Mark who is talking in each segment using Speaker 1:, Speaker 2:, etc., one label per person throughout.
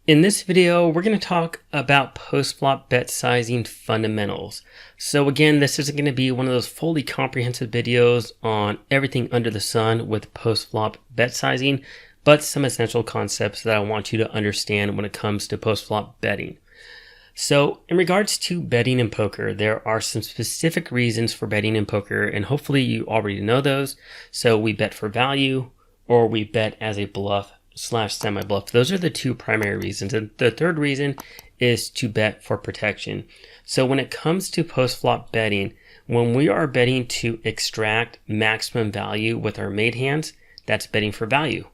Speaker 1: In this video, we're going to talk about post-flop bet sizing fundamentals. So again, this isn't going to be one of those fully comprehensive videos on everything under the sun with post-flop bet sizing, but some essential concepts that I want you to understand when it comes to post-flop betting. So in regards to betting in poker, there are some specific reasons for betting in poker, and hopefully you already know those. So we bet for value, or we bet as a bluff / semi-bluff. Those are the two primary reasons. And the third reason is to bet for protection. So when it comes to post-flop betting, when we are betting to extract maximum value with our made hands, that's betting for value.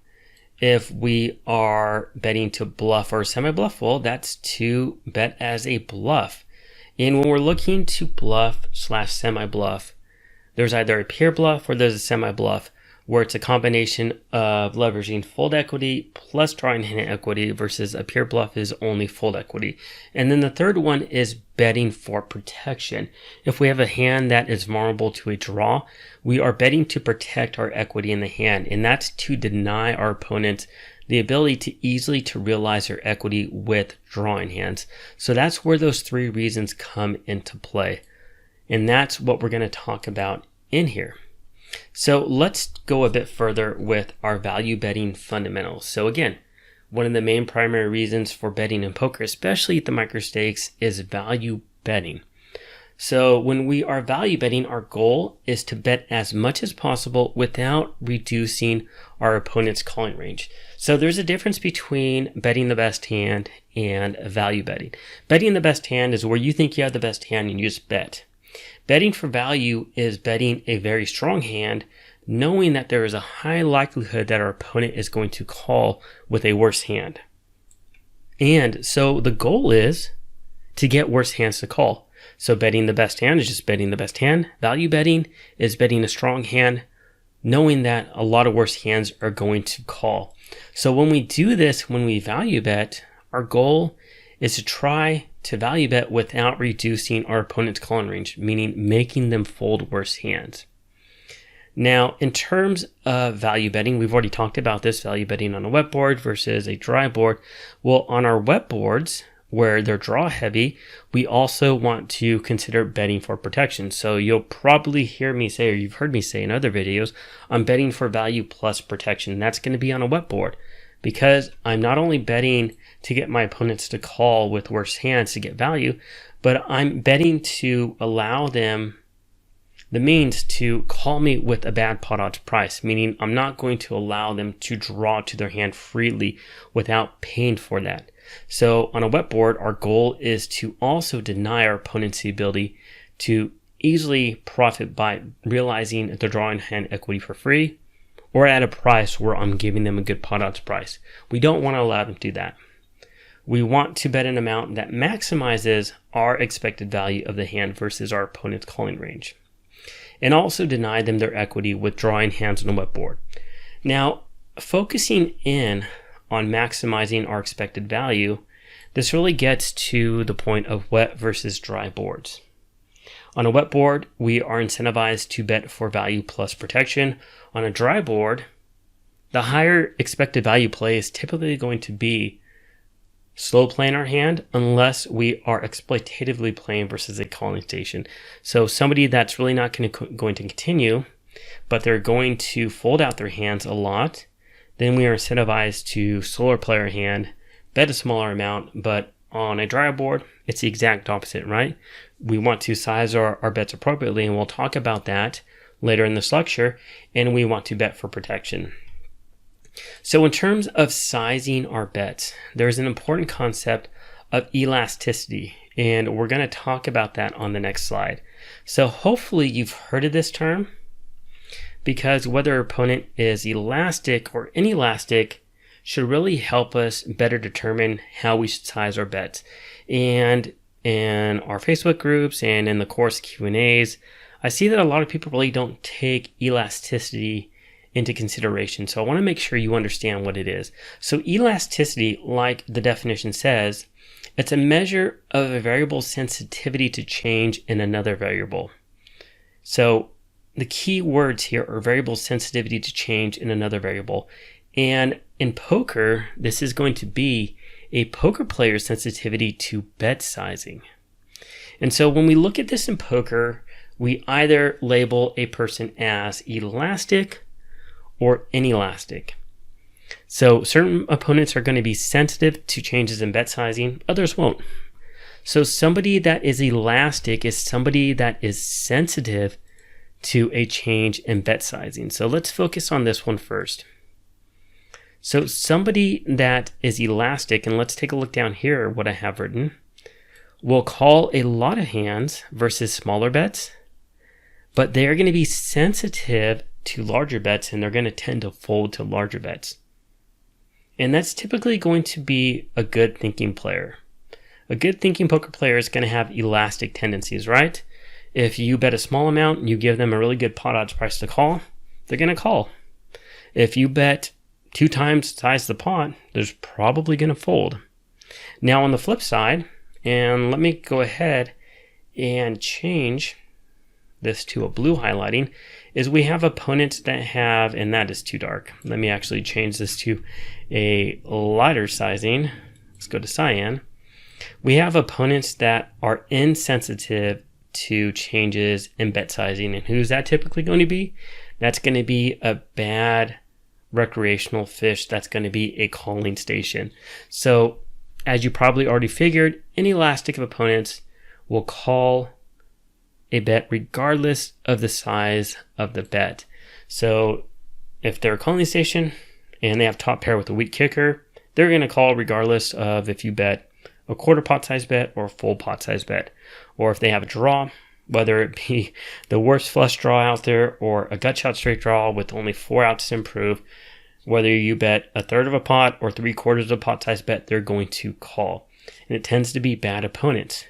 Speaker 1: If we are betting to bluff or semi-bluff, well, that's to bet as a bluff. And when we're looking to bluff / semi-bluff, there's either a pure bluff or there's a semi-bluff, where it's a combination of leveraging fold equity plus drawing hand equity versus a pure bluff is only fold equity. And then the third one is betting for protection. If we have a hand that is vulnerable to a draw, we are betting to protect our equity in the hand, and that's to deny our opponents the ability to easily realize their equity with drawing hands. So that's where those three reasons come into play. And that's what we're going to talk about in here. So let's go a bit further with our value betting fundamentals. So again, one of the main primary reasons for betting in poker, especially at the micro stakes, is value betting. So when we are value betting, our goal is to bet as much as possible without reducing our opponent's calling range. So there's a difference between betting the best hand and value betting. Betting the best hand is where you think you have the best hand and you just bet. Betting for value is betting a very strong hand, knowing that there is a high likelihood that our opponent is going to call with a worse hand. And so the goal is to get worse hands to call. So betting the best hand is just betting the best hand. Value betting is betting a strong hand, knowing that a lot of worse hands are going to call. So when we do this, when we value bet, our goal is to try to value bet without reducing our opponent's calling range, meaning making them fold worse hands. Now, in terms of value betting, we've already talked about this, value betting on a wet board versus a dry board. Well, on our wet boards, where they're draw heavy, we also want to consider betting for protection. So you'll probably hear me say, or you've heard me say in other videos, I'm betting for value plus protection. That's going to be on a wet board, because I'm not only betting to get my opponents to call with worse hands to get value, but I'm betting to allow them the means to call me with a bad pot odds price, meaning I'm not going to allow them to draw to their hand freely without paying for that. So on a wet board, our goal is to also deny our opponents the ability to easily profit by realizing that they're drawing hand equity for free or at a price where I'm giving them a good pot odds price. We don't want to allow them to do that. We want to bet an amount that maximizes our expected value of the hand versus our opponent's calling range, and also deny them their equity with drawing hands on a wet board. Now, focusing in on maximizing our expected value, this really gets to the point of wet versus dry boards. On a wet board, we are incentivized to bet for value plus protection. On a dry board, the higher expected value play is typically going to be slow playing our hand unless we are exploitatively playing versus a calling station. So somebody that's really not going to continue, but they're going to fold out their hands a lot, then we are incentivized to slower play our hand, bet a smaller amount. But on a dry board, it's the exact opposite, right? We want to size our bets appropriately, and we'll talk about that later in this lecture, and we want to bet for protection. So in terms of sizing our bets, there's an important concept of elasticity, and we're going to talk about that on the next slide. So hopefully you've heard of this term, because whether our opponent is elastic or inelastic should really help us better determine how we should size our bets. And in our Facebook groups and in the course Q&As, I see that a lot of people really don't take elasticity into consideration. So I want to make sure you understand what it is. So elasticity, like the definition says, it's a measure of a variable's sensitivity to change in another variable. So the key words here are variable sensitivity to change in another variable. And in poker, this is going to be a poker player's sensitivity to bet sizing. And so when we look at this in poker, we either label a person as elastic or inelastic. So certain opponents are going to be sensitive to changes in bet sizing, others won't. So somebody that is elastic is somebody that is sensitive to a change in bet sizing. So let's focus on this one first. So somebody that is elastic, and let's take a look down here what I have written, will call a lot of hands versus smaller bets, but they're going to be sensitive to larger bets and they're going to tend to fold to larger bets. And that's typically going to be a good thinking player. A good thinking poker player is going to have elastic tendencies, right? If you bet a small amount and you give them a really good pot odds price to call, they're going to call. If you bet 2 times the size of the pot, they're probably going to fold. Now on the flip side, and let me go ahead and change this to a blue highlighting, is we have opponents that have, and that is too dark. Let me actually change this to a lighter sizing. Let's go to cyan. We have opponents that are insensitive to changes in bet sizing. And who's that typically going to be? That's going to be a bad recreational fish. That's going to be a calling station. So as you probably already figured, inelastic opponents will call a bet regardless of the size of the bet. So if they're a calling station and they have top pair with a weak kicker, they're going to call regardless of if you bet a quarter pot size bet or a full pot size bet. Or if they have a draw, whether it be the worst flush draw out there or a gut shot straight draw with only 4 outs to improve, whether you bet a third of a pot or 3/4 of a pot size bet, they're going to call. And it tends to be bad opponents.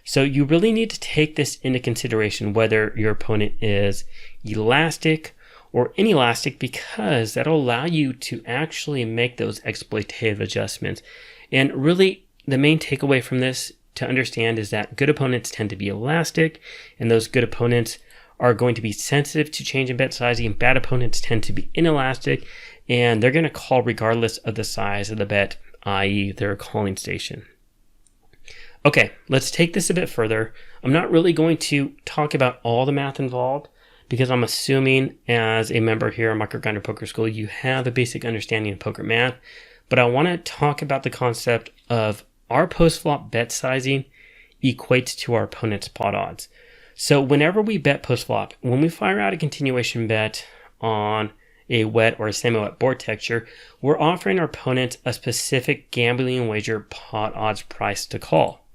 Speaker 1: So you really need to take this into consideration, whether your opponent is elastic or inelastic, because that'll allow you to actually make those exploitative adjustments. And really, the main takeaway from this to understand is that good opponents tend to be elastic, and those good opponents are going to be sensitive to change in bet sizing, and bad opponents tend to be inelastic, and they're going to call regardless of the size of the bet, i.e. their calling station. Okay, let's take this a bit further. I'm not really going to talk about all the math involved because I'm assuming as a member here at MicroGrinder Poker School, you have a basic understanding of poker math, but I want to talk about the concept of our post-flop bet sizing equates to our opponent's pot odds. So whenever we bet post-flop, when we fire out a continuation bet on a wet or a semi-wet board texture, we're offering our opponent a specific gambling wager pot odds price to call.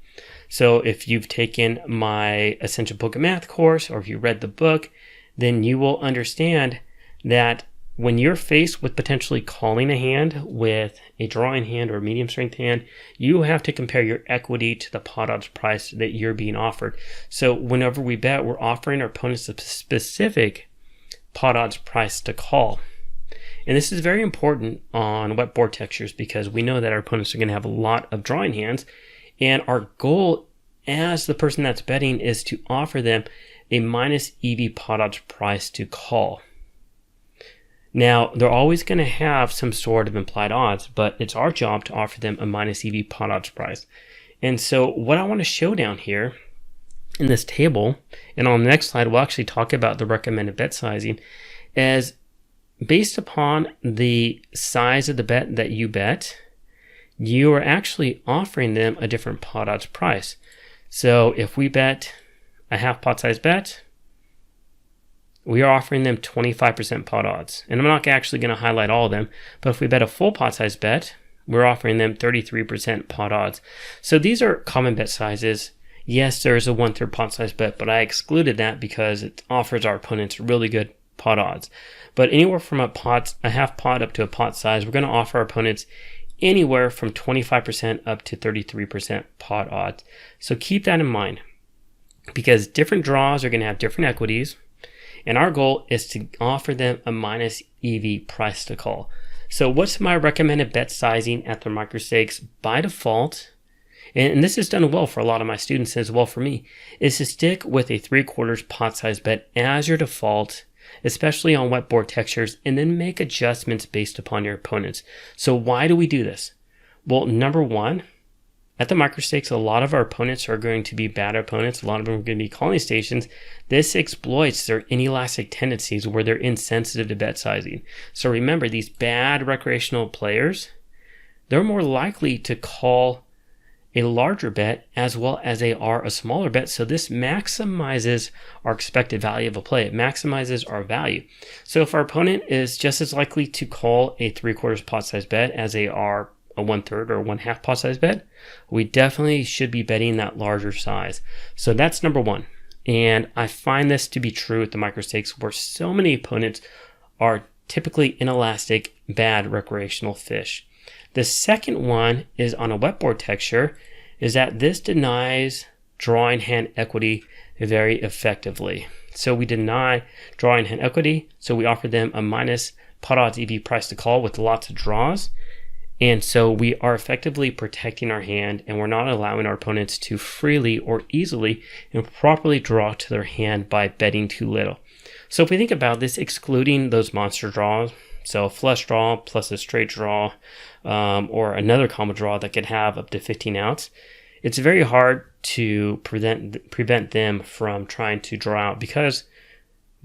Speaker 1: So if you've taken my Essential Poker Math course or if you read the book, then you will understand that when you're faced with potentially calling a hand with a drawing hand or a medium strength hand, you have to compare your equity to the pot odds price that you're being offered. So whenever we bet, we're offering our opponents a specific pot odds price to call. And this is very important on wet board textures because we know that our opponents are going to have a lot of drawing hands. And our goal as the person that's betting is to offer them a minus EV pot odds price to call. Now, they're always going to have some sort of implied odds, but it's our job to offer them a minus EV pot odds price. And so what I want to show down here in this table, and on the next slide, we'll actually talk about the recommended bet sizing, is based upon the size of the bet that you bet, you are actually offering them a different pot odds price. So if we bet a half pot size bet, we are offering them 25% pot odds. And I'm not actually going to highlight all of them, but if we bet a full pot size bet, we're offering them 33% pot odds. So these are common bet sizes. Yes, there's a 1/3 pot size bet, but I excluded that because it offers our opponents really good pot odds. But anywhere from a half pot up to a pot size, we're going to offer our opponents anywhere from 25% up to 33% pot odds. So keep that in mind because different draws are going to have different equities. And our goal is to offer them a minus EV price to call. So what's my recommended bet sizing at the micro stakes by default? And this is done well for a lot of my students as well for me, is to stick with a 3/4 pot size bet as your default, especially on wet board textures, and then make adjustments based upon your opponents. So why do we do this? Well, number one, at the microstakes, a lot of our opponents are going to be bad opponents. A lot of them are going to be calling stations. This exploits their inelastic tendencies where they're insensitive to bet sizing. So remember, these bad recreational players, they're more likely to call a larger bet as well as they are a smaller bet. So this maximizes our expected value of a play. It maximizes our value. So if our opponent is just as likely to call a 3/4 pot size bet as they are a 1/3 or 1/2 pot size bet, we definitely should be betting that larger size. So that's number one. And I find this to be true at the microstakes where so many opponents are typically inelastic, bad recreational fish. The second one is on a wet board texture, is that this denies drawing hand equity very effectively. So we deny drawing hand equity, so we offer them a minus pot odds EV price to call with lots of draws. And so we are effectively protecting our hand, and we're not allowing our opponents to freely or easily and properly draw to their hand by betting too little. So if we think about this, excluding those monster draws, so a flush draw plus a straight draw, or another combo draw that could have up to 15 outs, it's very hard to prevent them from trying to draw out, because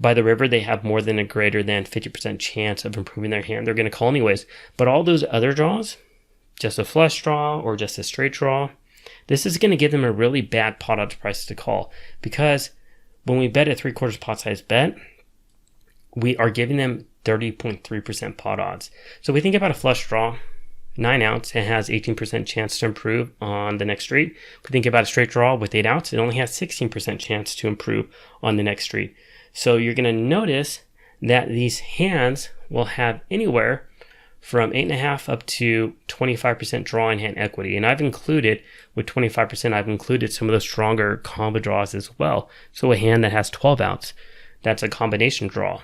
Speaker 1: by the river, they have more than a greater than 50% chance of improving their hand. They're going to call anyways. But all those other draws, just a flush draw or just a straight draw, this is going to give them a really bad pot odds price to call. Because when we bet a 3/4 pot size bet, we are giving them 30.3% pot odds. So we think about a flush draw, 9 outs, it has 18% chance to improve on the next street. If we think about a straight draw with 8 outs, it only has 16% chance to improve on the next street. So you're going to notice that these hands will have anywhere from 8.5 up to 25% drawing hand equity. And I've included, with 25%, I've included some of those stronger combo draws as well. So a hand that has 12 outs, that's a combination draw.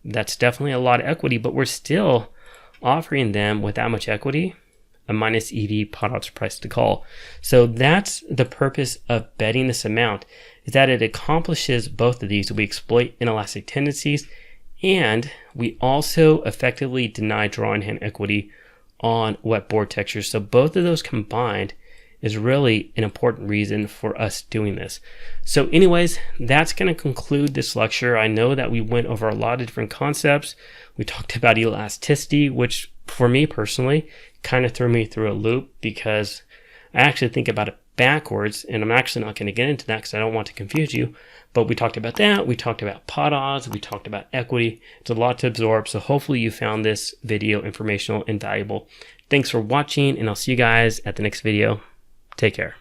Speaker 1: That's definitely a lot of equity, but we're still offering them with that much equity a minus EV pot odds price to call. So that's the purpose of betting this amount, is that it accomplishes both of these. We exploit inelastic tendencies, and we also effectively deny drawing hand equity on wet board textures. So both of those combined is really an important reason for us doing this. So anyways, that's going to conclude this lecture. I know that we went over a lot of different concepts. We talked about elasticity, which for me personally kind of threw me through a loop, because I actually think about it backwards, and I'm actually not going to get into that because I don't want to confuse you. But we talked about that. We talked about pot odds. We talked about equity. It's a lot to absorb. So hopefully you found this video informational and valuable. Thanks for watching, and I'll see you guys at the next video. Take care.